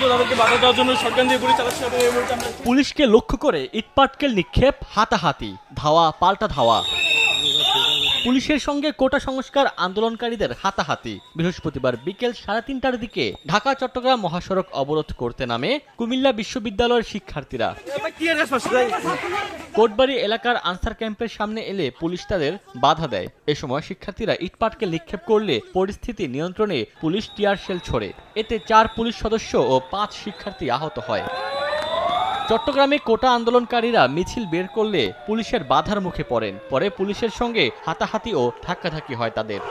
কিন্তু তাদেরকে বাধা দেওয়ার জন্য শটগান দিয়ে গুলি চালাচ্ছে এবং এই মুহূর্তে আমরা পুলিশকে লক্ষ্য করে ইটপাটকেল নিক্ষেপ, হাতাহাতি, ধাওয়া পাল্টা ধাওয়া। পুলিশের সঙ্গে কোটা সংস্কার আন্দোলনকারীদের হাতাহাতি। বৃহস্পতিবার বিকেল 3:30টার দিকে ঢাকা চট্টগ্রাম মহাসড়ক অবরোধ করতে নামে কুমিল্লা বিশ্ববিদ্যালয়ের শিক্ষার্থীরা। কোটবাড়ি এলাকার আনসার ক্যাম্পের সামনে এলে পুলিশ তাদের বাধা দেয়। এ সময় শিক্ষার্থীরা ইটপাটকেল নিক্ষেপ করলে পরিস্থিতি নিয়ন্ত্রণে পুলিশ টিয়ার শেল ছোড়ে। এতে 4 পুলিশ সদস্য ও 5 শিক্ষার্থী আহত হয়। চট্টগ্রামে কোটা আন্দোলনকারীরা মিছিল বের করলে পুলিশের বাধার মুখে পড়েন। পরে পুলিশের সঙ্গে হাতাহাতি ও ধাক্কাধাক্কি হয় তাদের।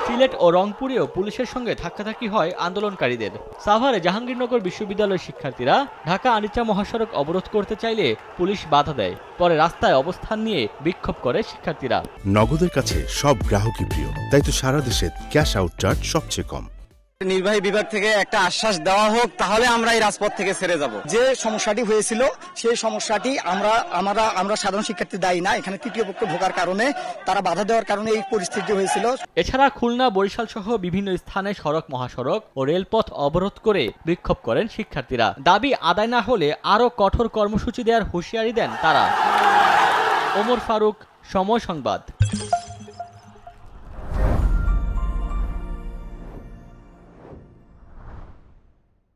সিলেট ও রংপুরেও পুলিশের সঙ্গে ধাক্কাধাক্কি হয় আন্দোলনকারীদের। সাভারে জাহাঙ্গীরনগর বিশ্ববিদ্যালয়ের শিক্ষার্থীরা ঢাকা আনিচা মহাসড়ক অবরোধ করতে চাইলে পুলিশ বাধা দেয়। পরে রাস্তায় অবস্থান নিয়ে বিক্ষোভ করে শিক্ষার্থীরা। নগদের কাছে সব গ্রাহকই প্রিয়, তাই তো সারা দেশে ক্যাশ আউট চার্জ সবচেয়ে কম। নির্বাহী বিভাগ থেকে একটা আশ্বাস দেওয়া হোক, তাহলে আমরা এই রাজপথ থেকে ছেড়ে যাব। যে সমস্যাটি হয়েছিল সেই সমস্যাটি আমরা সাধারণ শিক্ষার্থী দায়ী না, এখানে তৃতীয় পক্ষ ঢোকার কারণে, তারা বাধা দেওয়ার কারণে এই পরিস্থিতি হয়েছিল। এছাড়া খুলনা, বরিশাল সহ বিভিন্ন স্থানে সড়ক, মহাসড়ক ও রেলপথ অবরোধ করে বিক্ষোভ করেন শিক্ষার্থীরা। দাবি আদায় না হলে আরও কঠোর কর্মসূচি দেওয়ার হুঁশিয়ারি দেন তারা। ওমর ফারুক, সময় সংবাদ।